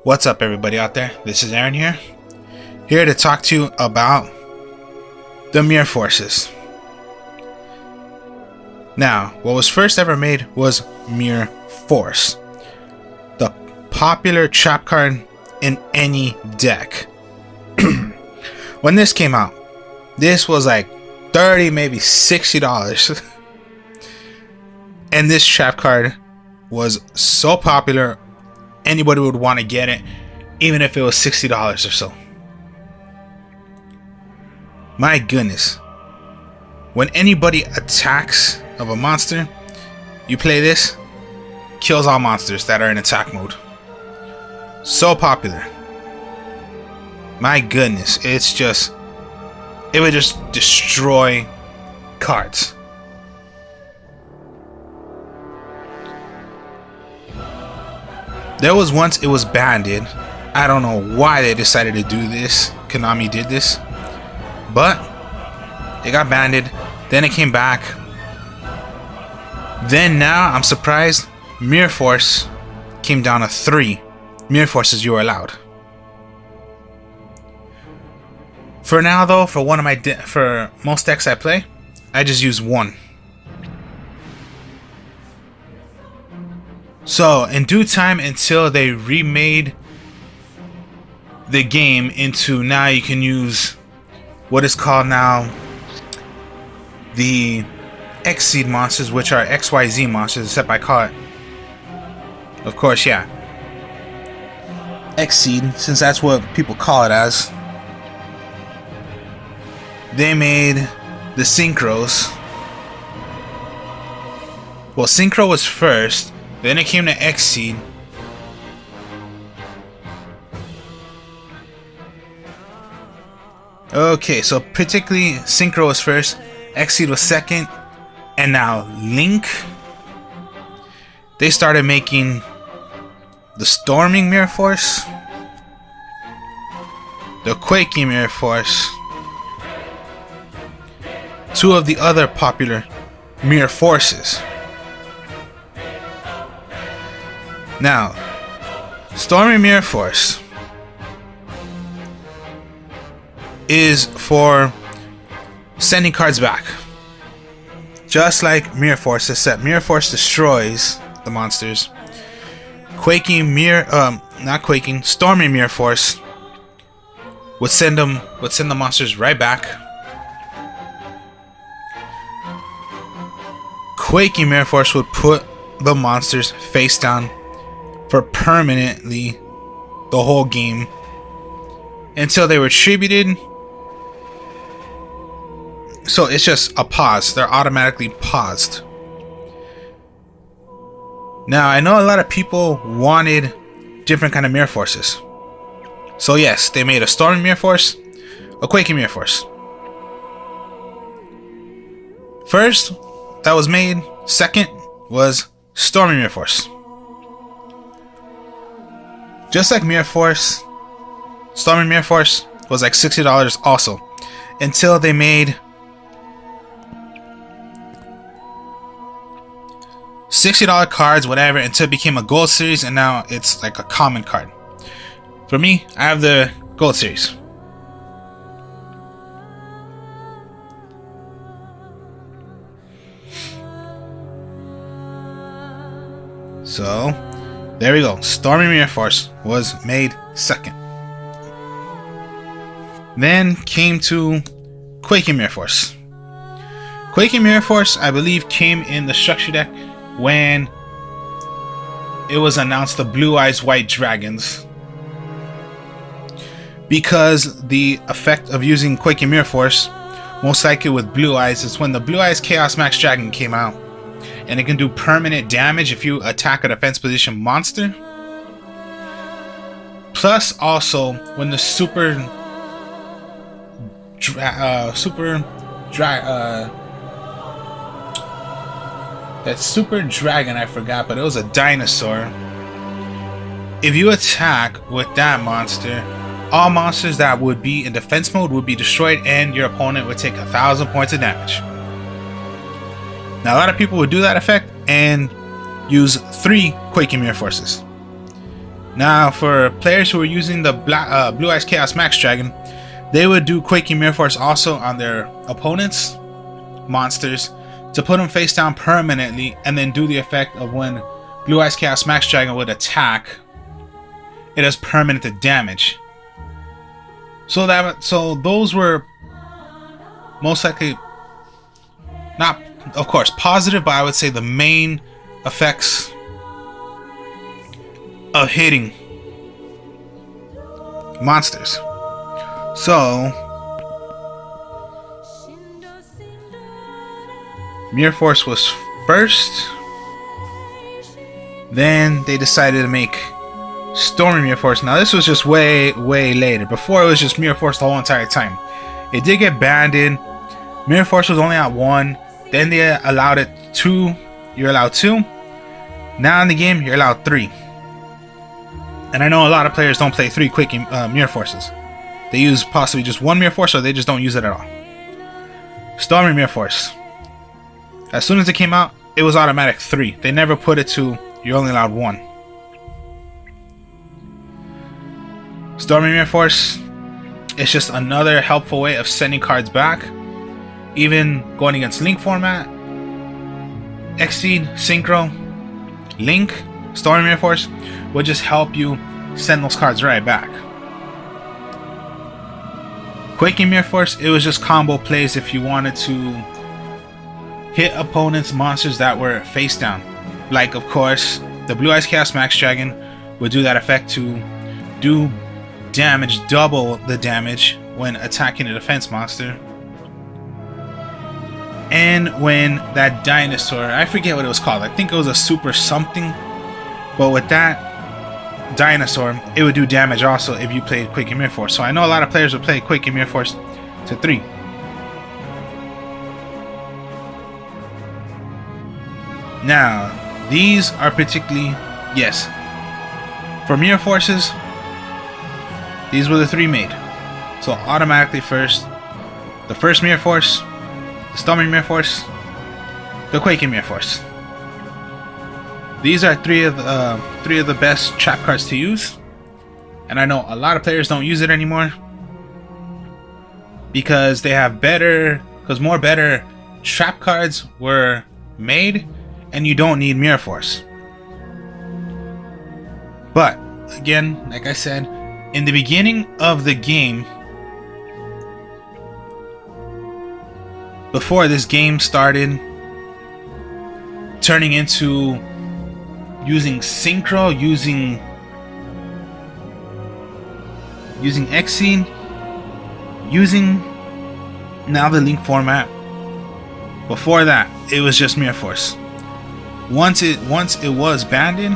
What's up, everybody out there? This is Aaron here to talk to you about the Mirror Forces. Now, what was first ever made was Mirror Force, the popular trap card in any deck. When this came out, this was like $30, maybe $60. And this trap card was so popular, anybody would want to get it, even if it was $60 or so. My goodness. When anybody attacks of a monster, you play this, kills all monsters that are in attack mode. So popular. My goodness, it would just destroy cards. There was once it was banned. I don't know why they decided to do this. Konami did this, but it got banned. Then it came back. Then now I'm surprised Mirror Force came down to 3 Mirror Forces you are allowed. For now though, for most decks I play, I just use 1. So in due time, until they remade the game into, now you can use what is called now the Xseed monsters, which are XYZ monsters, except I call it, of course, yeah, Xseed, since that's what people call it as. They made the Synchros. Well, Synchro was first, then it came to Xseed. Okay, so particularly Synchro was first, Xseed was second, and now Link. They started making the Storming Mirror Force, the Quaking Mirror Force, 2 of the other popular Mirror Forces. Now, Storming Mirror Force is for sending cards back, just like Mirror Force, except Mirror Force destroys the monsters. Storming Mirror Force would send the monsters right back. Quaking Mirror Force would put the monsters face down for permanently the whole game until they were tributed. So it's just a pause. They're automatically paused. Now I know a lot of people wanted different kind of Mirror Forces. So yes, they made a Storming Mirror Force, a Quaking Mirror Force. First that was made, second was Storming Mirror Force. Just like Mirror Force, Storming Mirror Force was like $60 also, until they made $60 cards, whatever, until it became a Gold Series, and now it's like a common card. For me, I have the Gold Series. So there we go. Storming Mirror Force was made second. Then came to Quaking Mirror Force. Quaking Mirror Force, I believe, came in the structure deck when it was announced the Blue Eyes White Dragons. Because the effect of using Quaking Mirror Force, most likely with Blue Eyes, is when the Blue Eyes Chaos Max Dragon came out. And it can do permanent damage if you attack a defense position monster. Plus, also, when the Super Dragon, I forgot, but it was a dinosaur. If you attack with that monster, all monsters that would be in defense mode would be destroyed, and your opponent would take 1,000 points of damage. Now, a lot of people would do that effect and use 3 Quaking Mirror Forces. Now, for players who are using the Blue Eyes Chaos Max Dragon, they would do Quaking Mirror Force also on their opponents' monsters to put them face down permanently, and then do the effect of when Blue Eyes Chaos Max Dragon would attack, it does permanent damage. So those were most likely not, of course, positive, but I would say the main effects of hitting monsters. So Mirror Force was first. Then they decided to make Stormy Mirror Force. Now this was just way later. Before, it was just Mirror Force the whole entire time. It did get banned in. Mirror Force was only at 1. Then they allowed it 2. You're allowed 2. Now in the game, you're allowed 3. And I know a lot of players don't play 3 quick Mirror Forces. They use possibly just 1 Mirror Force, or they just don't use it at all. Stormy Mirror Force. As soon as it came out, it was automatic 3. They never put it to you're only allowed 1. Stormy Mirror Force is just another helpful way of sending cards back. Even going against Link format, Exceed, Synchro, Link, Stormy Mirror Force would just help you send those cards right back. Quaking Mirror Force, it was just combo plays if you wanted to hit opponents' monsters that were face down. Like, of course, the Blue Eyes Chaos Max Dragon would do that effect to do damage, double the damage when attacking a defense monster. And when that dinosaur, I forget what it was called, I think it was a super something, but with that dinosaur, it would do damage also if you played Quaking Mirror Force. So I know a lot of players would play Quaking Mirror Force to 3. Now, these are particularly, yes, for Mirror Forces, these were the 3 made. So automatically first, the first Mirror Force, the Stormy Mirror Force, the Quaking Mirror Force. These are three of the best trap cards to use, and I know a lot of players don't use it anymore because they have more better trap cards were made, and you don't need Mirror Force. But again, like I said, in the beginning of the game, before this game started turning into using Synchro, using Exceed, using now the Link format, before that it was just Mirror Force. Once it was banned in,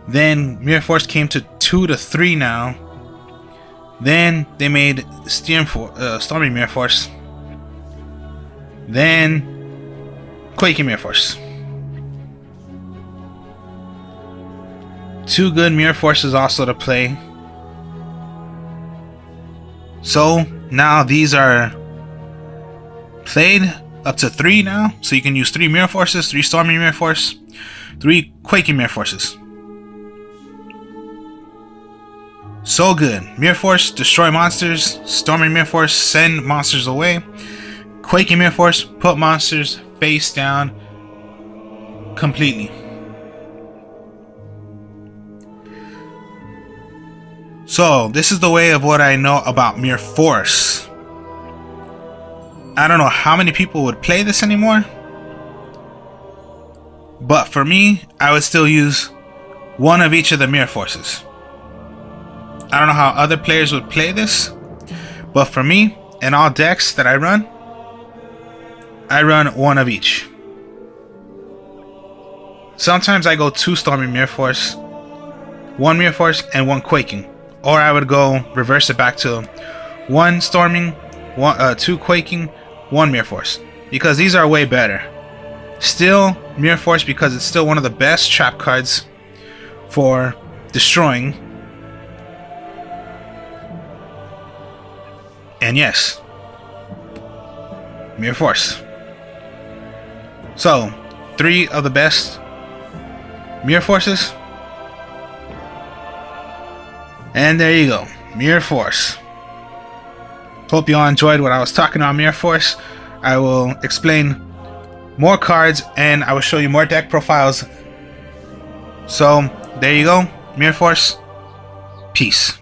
then Mirror Force came to 2 to 3 now. Then they made Stormy Mirror Force. Then Quaking Mirror Force. 2 good Mirror Forces also to play. So now these are played up to 3 now. So you can use 3 Mirror Forces, 3 Stormy Mirror Force, 3 Quaking Mirror Forces. So good. Mirror Force, destroy monsters. Stormy Mirror Force, send monsters away. Quaking Mirror Force, put monsters face down completely. So this is the way of what I know about Mirror Force. I don't know how many people would play this anymore, but for me, I would still use one of each of the Mirror Forces. I don't know how other players would play this, but for me, in all decks that I run one of each. Sometimes I go 2 Stormy Mirror Force, 1 Mirror Force, and 1 Quaking. Or I would go reverse it back to 1 Storming, 2 Quaking, 1 Mirror Force. Because these are way better. Still Mirror Force because it's still one of the best trap cards for destroying. And yes, Mirror Force. So, 3 of the best Mirror Forces. And there you go, Mirror Force. Hope you all enjoyed what I was talking about Mirror Force. I will explain more cards and I will show you more deck profiles. So there you go, Mirror Force. Peace.